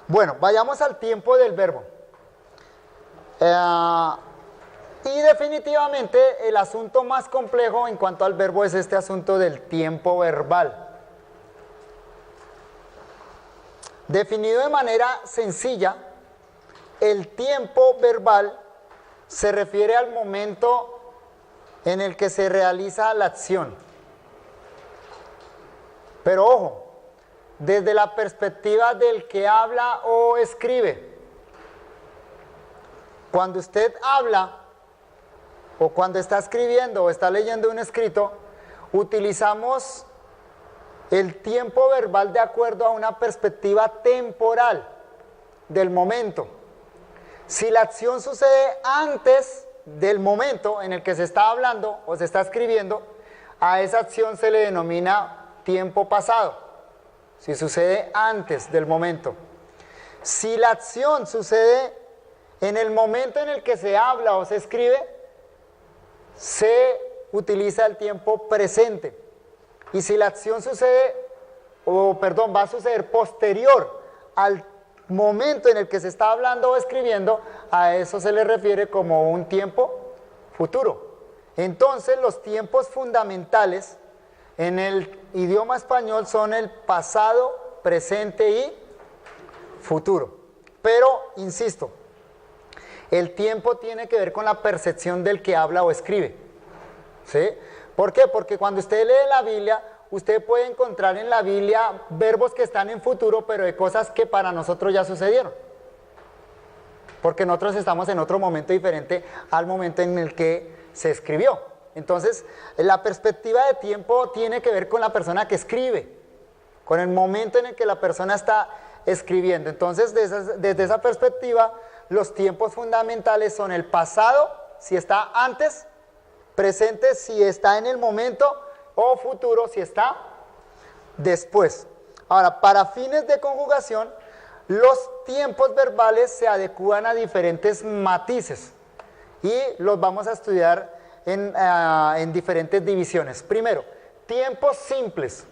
Bueno, vayamos al tiempo del verbo. Y definitivamente el asunto más complejo en cuanto al verbo es este asunto del tiempo verbal. Definido de manera sencilla, el tiempo verbal se refiere al momento en el que se realiza la acción. Pero ojo, desde la perspectiva del que habla o escribe. Cuando usted habla o cuando está escribiendo o está leyendo un escrito, utilizamos el tiempo verbal de acuerdo a una perspectiva temporal del momento. Si la acción sucede antes del momento en el que se está hablando o se está escribiendo, a esa acción se le denomina tiempo pasado. Si sucede antes del momento. Si la acción sucede en el momento en el que se habla o se escribe, se utiliza el tiempo presente. Y si la acción va a suceder posterior al momento en el que se está hablando o escribiendo, a eso se le refiere como un tiempo futuro. Entonces, los tiempos fundamentales en el idioma español son el pasado, presente y futuro. Pero, insisto, el tiempo tiene que ver con la percepción del que habla o escribe. ¿Sí? ¿Por qué? Porque cuando usted lee la Biblia, usted puede encontrar en la Biblia verbos que están en futuro, pero de cosas que para nosotros ya sucedieron. Porque nosotros estamos en otro momento diferente al momento en el que se escribió. Entonces, la perspectiva de tiempo tiene que ver con la persona que escribe, con el momento en el que la persona está escribiendo. Entonces, desde esa perspectiva, los tiempos fundamentales son el pasado, si está antes, presente, si está en el momento, o futuro, si está después. Ahora, para fines de conjugación, los tiempos verbales se adecúan a diferentes matices y los vamos a estudiar en diferentes divisiones. Primero, tiempos simples.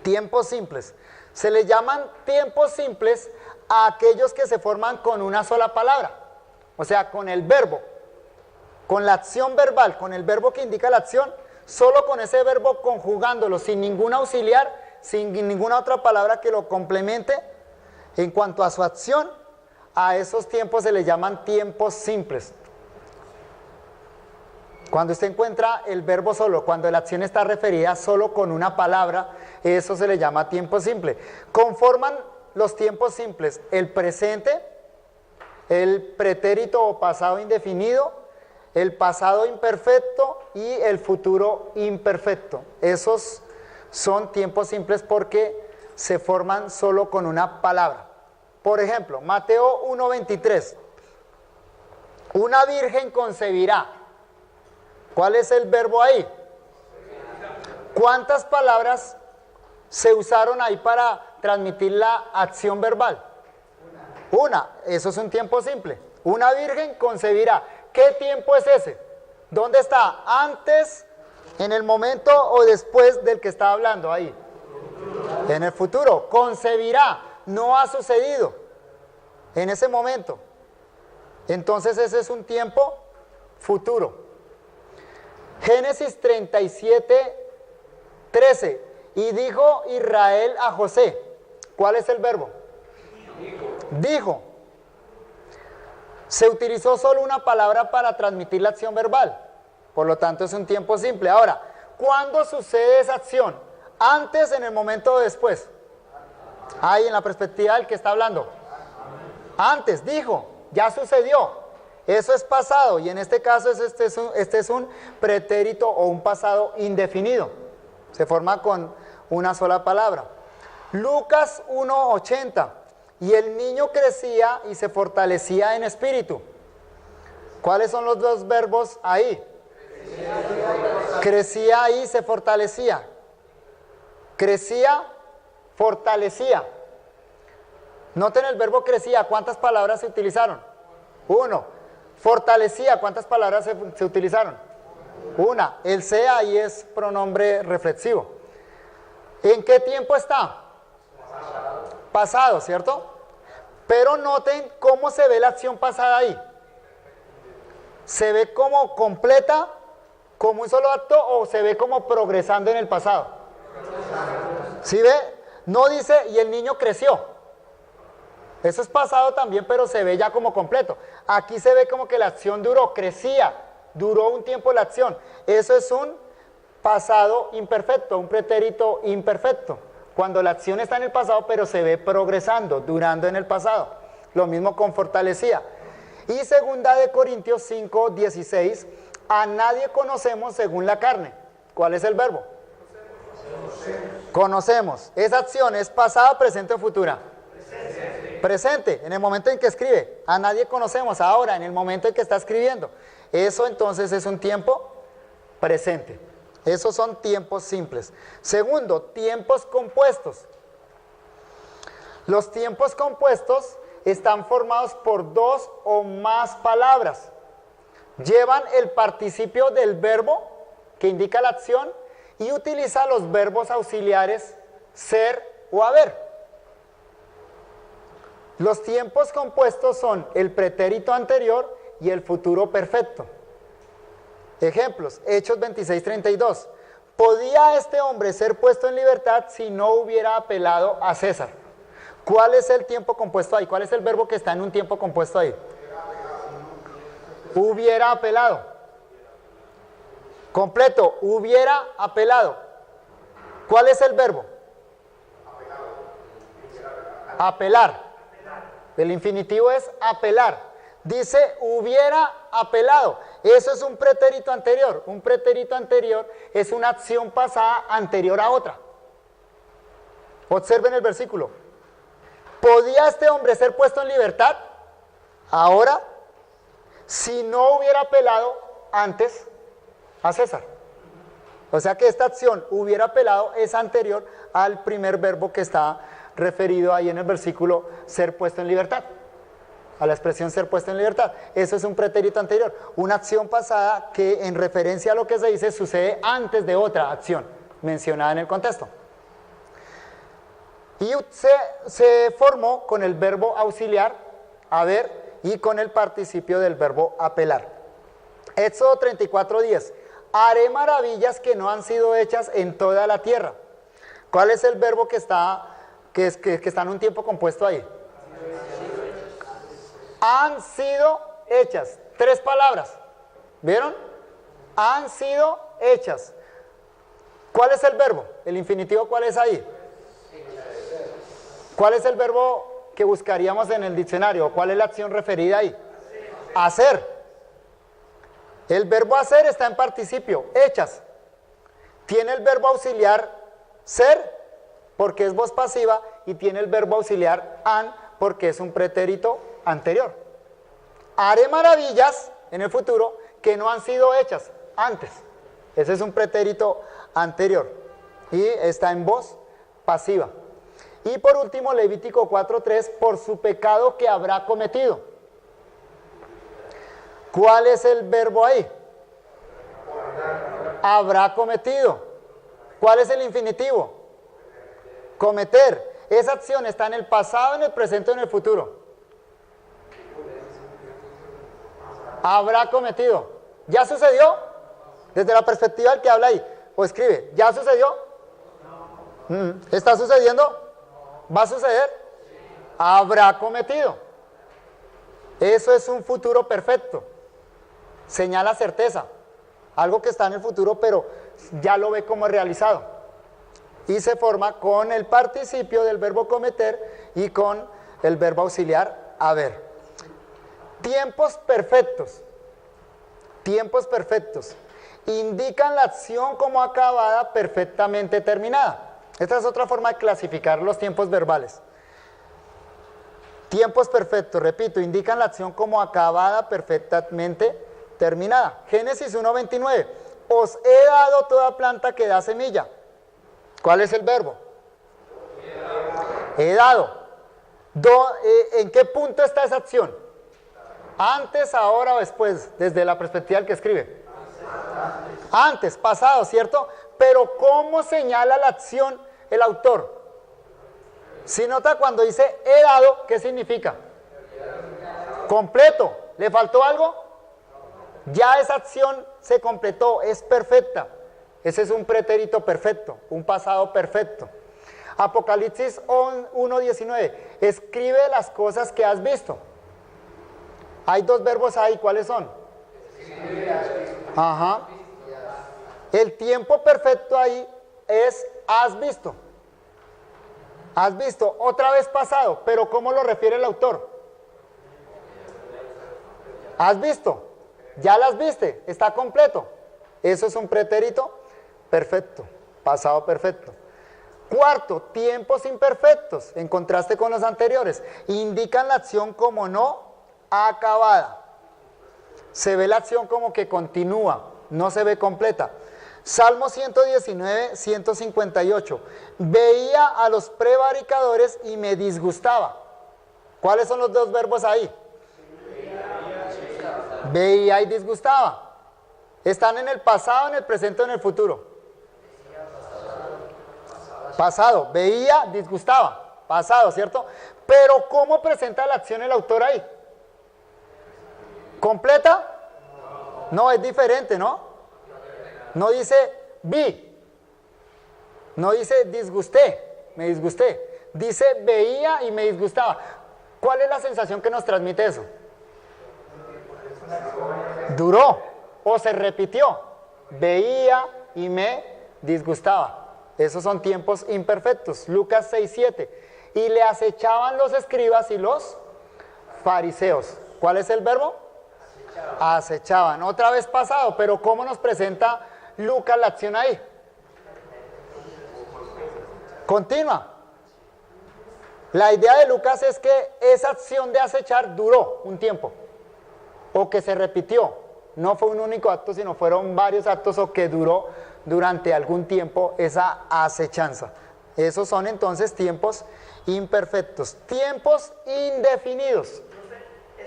Tiempos simples. Se le llaman tiempos simples a aquellos que se forman con una sola palabra, o sea, con el verbo, con la acción verbal, con el verbo que indica la acción, solo con ese verbo conjugándolo, sin ningún auxiliar, sin ninguna otra palabra que lo complemente en cuanto a su acción. A esos tiempos se le llaman tiempos simples. Cuando usted encuentra el verbo solo, cuando la acción está referida solo con una palabra, eso se le llama tiempo simple. Conforman los tiempos simples el presente, el pretérito o pasado indefinido, el pasado imperfecto y el futuro imperfecto. Esos son tiempos simples porque se forman solo con una palabra. Por ejemplo, Mateo 1:23. Una virgen concebirá. ¿Cuál es el verbo ahí? ¿Cuántas palabras se usaron ahí para transmitir la acción verbal? Una. Eso es un tiempo simple. Una virgen concebirá. ¿Qué tiempo es ese? ¿Dónde está? ¿Antes, en el momento o después del que está hablando ahí? En el futuro. Concebirá. No ha sucedido en ese momento. Entonces ese es un tiempo futuro. Génesis 37:13. Y dijo Israel a José. ¿Cuál es el verbo? Dijo. Se utilizó solo una palabra para transmitir la acción verbal. Por lo tanto, es un tiempo simple. Ahora, ¿cuándo sucede esa acción? ¿Antes, en el momento o después? Ahí, en la perspectiva del que está hablando. Antes, dijo, ya sucedió. Eso es pasado. Y en este caso, este es un pretérito o un pasado indefinido. Se forma con una sola palabra. Lucas 1:80. Y el niño crecía y se fortalecía en espíritu. ¿Cuáles son los dos verbos ahí? Crecía y se fortalecía. Crecía, fortalecía. Noten el verbo crecía. ¿Cuántas palabras se utilizaron? Uno. Fortalecía. ¿Cuántas palabras se utilizaron? Una. El se ahí es pronombre reflexivo. ¿En qué tiempo está? pasado, ¿cierto? Pero noten cómo se ve la acción pasada ahí. ¿Se ve como completa, como un solo acto, o se ve como progresando en el pasado? ¿Sí ve? No dice, y el niño creció. Eso es pasado también, pero se ve ya como completo. Aquí se ve como que la acción duró, crecía, duró un tiempo la acción. Eso es un pasado imperfecto, un pretérito imperfecto. Cuando la acción está en el pasado, pero se ve progresando, durando en el pasado. Lo mismo con fortalecía. Y 2 Corintios 5, 16, a nadie conocemos según la carne. ¿Cuál es el verbo? Conocemos. Esa acción es pasada, presente o futura. Presente, en el momento en que escribe. A nadie conocemos ahora, en el momento en que está escribiendo. Eso entonces es un tiempo presente. Esos son tiempos simples. Segundo, tiempos compuestos. Los tiempos compuestos están formados por 2 o más palabras. Llevan el participio del verbo que indica la acción y utiliza los verbos auxiliares ser o haber. Los tiempos compuestos son el pretérito anterior y el futuro perfecto. Ejemplos, Hechos 26:32. ¿Podía este hombre ser puesto en libertad si no hubiera apelado a César? ¿Cuál es el tiempo compuesto ahí? ¿Cuál es el verbo que está en un tiempo compuesto ahí? Hubiera apelado. Completo, hubiera apelado. ¿Cuál es el verbo? Apelar. El infinitivo es apelar. Dice hubiera apelado. Eso es un pretérito anterior. Un pretérito anterior es una acción pasada anterior a otra. Observen el versículo. ¿Podía este hombre ser puesto en libertad ahora si no hubiera apelado antes a César? O sea que esta acción hubiera apelado es anterior al primer verbo que está referido ahí en el versículo ser puesto en libertad, a la expresión ser puesto en libertad. Eso es un pretérito anterior, una acción pasada que en referencia a lo que se dice sucede antes de otra acción mencionada en el contexto. Y se formó con el verbo auxiliar haber y con el participio del verbo apelar. Éxodo 34:10. Haré maravillas que no han sido hechas en toda la tierra. ¿Cuál es el verbo que está en un tiempo compuesto ahí? Han sido hechas. 3 palabras. ¿Vieron? Han sido hechas. ¿Cuál es el verbo? El infinitivo, ¿cuál es ahí? ¿Cuál es el verbo que buscaríamos en el diccionario? ¿Cuál es la acción referida ahí? Hacer. El verbo hacer está en participio, hechas. Tiene el verbo auxiliar ser, porque es voz pasiva, y tiene el verbo auxiliar han, porque es un pretérito anterior. Haré maravillas en el futuro que no han sido hechas antes. Ese es un pretérito anterior y está en voz pasiva. Y por último, Levítico 4:3, por su pecado que habrá cometido. ¿Cuál es el verbo ahí? Habrá cometido. ¿Cuál es el infinitivo? Cometer. Esa acción está en el pasado, en el presente o en el futuro. Habrá cometido. ¿Ya sucedió? Desde la perspectiva del que habla ahí. O escribe, ¿ya sucedió? ¿Está sucediendo? ¿Va a suceder? Habrá cometido. Eso es un futuro perfecto. Señala certeza. Algo que está en el futuro, pero ya lo ve como realizado. Y se forma con el participio del verbo cometer y con el verbo auxiliar haber. Tiempos perfectos. Tiempos perfectos. Indican la acción como acabada, perfectamente terminada. Esta es otra forma de clasificar los tiempos verbales. Tiempos perfectos, repito, indican la acción como acabada, perfectamente terminada. Génesis 1:29. Os he dado toda planta que da semilla. ¿Cuál es el verbo? He dado. ¿En qué punto está esa acción? ¿Antes, ahora o después? Desde la perspectiva del que escribe. Antes, pasado, ¿cierto? Pero ¿cómo señala la acción el autor? Si nota cuando dice he dado, ¿qué significa? Completo. ¿Le faltó algo? Ya esa acción se completó, es perfecta. Ese es un pretérito perfecto, un pasado perfecto. Apocalipsis 1:19, escribe las cosas que has visto. Hay dos verbos ahí, ¿cuáles son? Ajá. El tiempo perfecto ahí es has visto. Has visto, otra vez pasado, pero ¿cómo lo refiere el autor? Has visto, ya las viste, está completo. Eso es un pretérito perfecto, pasado perfecto. Cuarto, tiempos imperfectos, en contraste con los anteriores, indican la acción como no acabada. Se ve la acción como que continúa, no se ve completa. Salmo 119, 158. Veía a los prevaricadores y me disgustaba. ¿Cuáles son los dos verbos ahí? Veía y disgustaba. ¿Están en el pasado, en el presente o en el futuro? Pasado. Veía, disgustaba. Pasado, ¿cierto? Pero ¿cómo presenta la acción el autor ahí? ¿Completa? No, es diferente, ¿no? No dice vi. No dice disgusté, me disgusté. Dice veía y me disgustaba. ¿Cuál es la sensación que nos transmite eso? Duró o se repitió. Veía y me disgustaba. Esos son tiempos imperfectos. Lucas 6:7. Y le acechaban los escribas y los fariseos. ¿Cuál es el verbo? Acechaban. Otra vez pasado, pero ¿cómo nos presenta Lucas la acción ahí? Continua. La idea de Lucas es que esa acción de acechar duró un tiempo, o que se repitió. No fue un único acto, sino fueron varios actos, o que duró durante algún tiempo esa acechanza. Esos son entonces tiempos imperfectos. Tiempos indefinidos.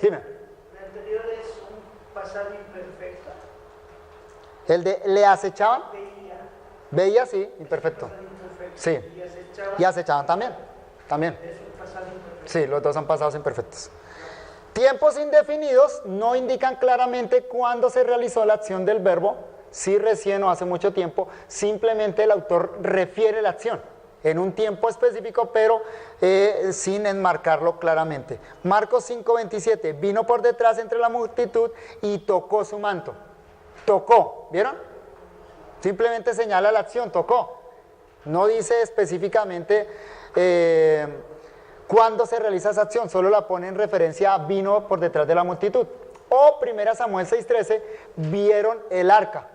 Dime. El anterior es un pasado imperfecto. El de le acechaban. Veía, sí, imperfecto. Sí. Y acechaban también. También. Sí, los dos son pasados imperfectos. Tiempos indefinidos no indican claramente cuándo se realizó la acción del verbo, si recién o hace mucho tiempo, simplemente el autor refiere la acción en un tiempo específico, pero sin enmarcarlo claramente. Marcos 5:27, vino por detrás entre la multitud y tocó su manto. Tocó, ¿vieron? Simplemente señala la acción, tocó. No dice específicamente cuándo se realiza esa acción, solo la pone en referencia a vino por detrás de la multitud. O 1 Samuel 6:13, vieron el arca.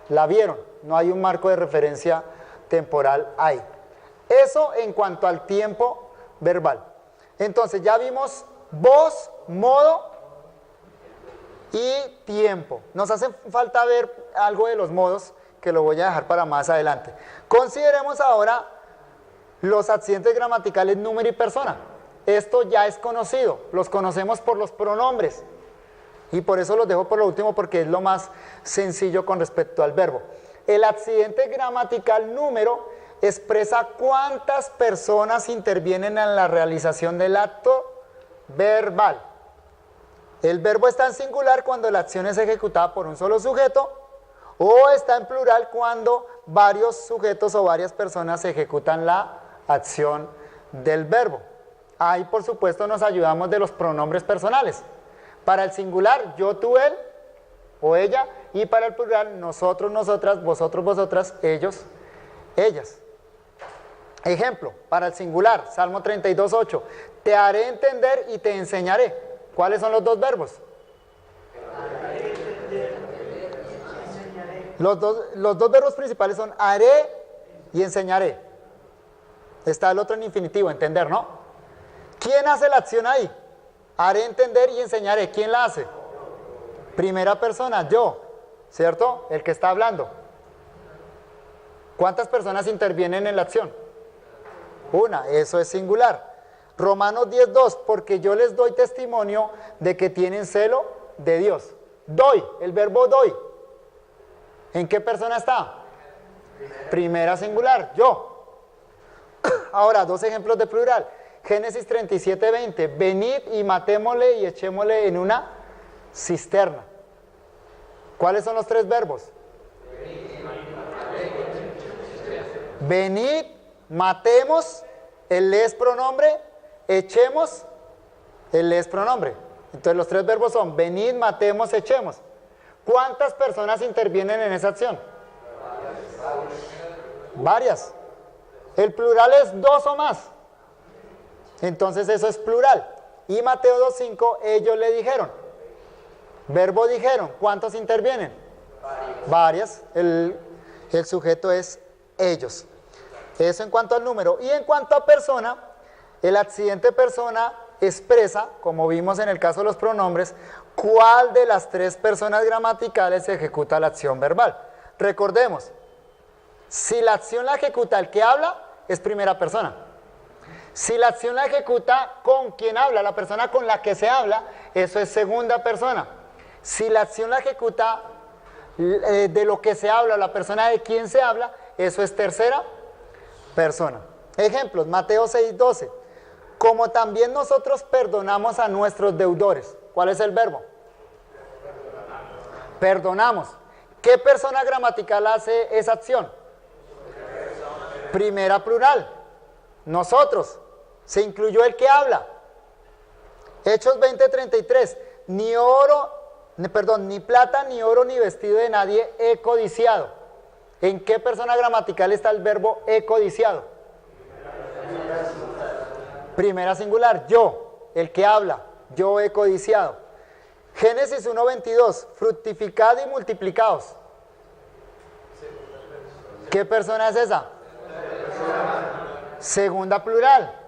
La vieron, no hay un marco de referencia temporal ahí. Eso en cuanto al tiempo verbal. Entonces ya vimos voz, modo y tiempo. Nos hace falta ver algo de los modos, que lo voy a dejar para más adelante. Consideremos ahora los accidentes gramaticales número y persona. Esto ya es conocido, los conocemos por los pronombres. Y por eso los dejo por lo último, porque es lo más sencillo con respecto al verbo. El accidente gramatical número expresa cuántas personas intervienen en la realización del acto verbal. El verbo está en singular cuando la acción es ejecutada por un solo sujeto, o está en plural cuando varios sujetos o varias personas ejecutan la acción del verbo. Ahí, por supuesto, nos ayudamos de los pronombres personales. Para el singular, yo, tú, él o ella, y para el plural, nosotros, nosotras, vosotros, vosotras, ellos, ellas. Ejemplo, para el singular, Salmo 32:8, te haré entender y te enseñaré. ¿Cuáles son los dos verbos? Los dos verbos principales son haré y enseñaré. Está el otro en infinitivo, entender, ¿no? ¿Quién hace la acción ahí? Haré entender y enseñaré. ¿Quién la hace? Primera persona, yo, ¿cierto? El que está hablando. ¿Cuántas personas intervienen en la acción? Una, eso es singular. Romanos 10:2, porque yo les doy testimonio de que tienen celo de Dios. Doy, el verbo doy. ¿En qué persona está? Primera singular, yo. Ahora, dos ejemplos de plural. Génesis 37:20. Venid y matémosle y echémosle en una cisterna. ¿Cuáles son los tres verbos? Venid, matemos, el le es pronombre, echemos, el le es pronombre. Entonces los tres verbos son venid, matemos, echemos. ¿Cuántas personas intervienen en esa acción? Varias. El plural es dos o más. Entonces eso es plural. Y Mateo 2:5, ellos le dijeron. Verbo dijeron. ¿Cuántos intervienen? Varias. El sujeto es ellos. Eso en cuanto al número. Y en cuanto a persona, el accidente persona expresa, como vimos en el caso de los pronombres, cuál de las tres personas gramaticales ejecuta la acción verbal. Recordemos, si la acción la ejecuta el que habla, es primera persona. Si la acción la ejecuta con quien habla, la persona con la que se habla, eso es segunda persona. Si la acción la ejecuta de lo que se habla, la persona de quien se habla, eso es tercera persona. Ejemplos, Mateo 6:12. Como también nosotros perdonamos a nuestros deudores. ¿Cuál es el verbo? Perdonamos. ¿Qué persona gramatical hace esa acción? Primera plural. Nosotros. Se incluyó el que habla. Hechos 20:33. Ni plata, ni oro, ni vestido de nadie he codiciado. ¿En qué persona gramatical está el verbo he codiciado? Primera singular. Yo, el que habla. Yo he codiciado. Génesis 1:22. Fructificad y multiplicaos. ¿Qué persona es esa? Segunda plural.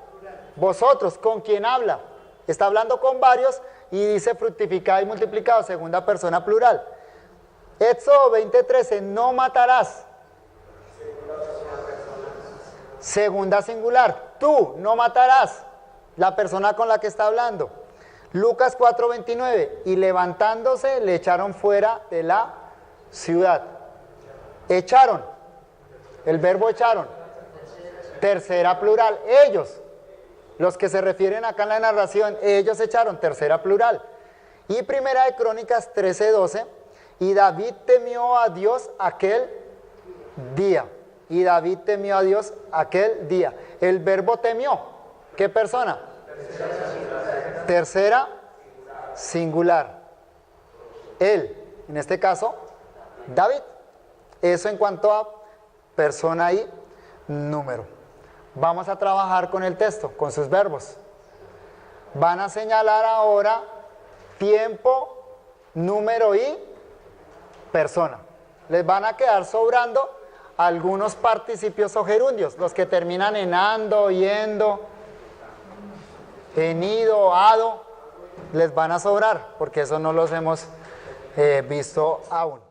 Vosotros, ¿con quién habla? Está hablando con varios y dice fructificado y multiplicado, segunda persona plural. Éxodo 20:13, no matarás. Segunda singular, tú no matarás, la persona con la que está hablando. Lucas 4:29, y levantándose le echaron fuera de la ciudad. Echaron, el verbo echaron. Tercera plural, ellos. Los que se refieren acá en la narración, ellos echaron, tercera plural. Y primera de Crónicas 13:12, y David temió a Dios aquel día. Y David temió a Dios aquel día. El verbo temió, ¿qué persona? Tercera singular. Él, en este caso, David. Eso en cuanto a persona y número. Vamos a trabajar con el texto, con sus verbos. Van a señalar ahora tiempo, número y persona. Les van a quedar sobrando algunos participios o gerundios, los que terminan en ando, yendo, en ido, ado, les van a sobrar, porque eso no los hemos visto aún.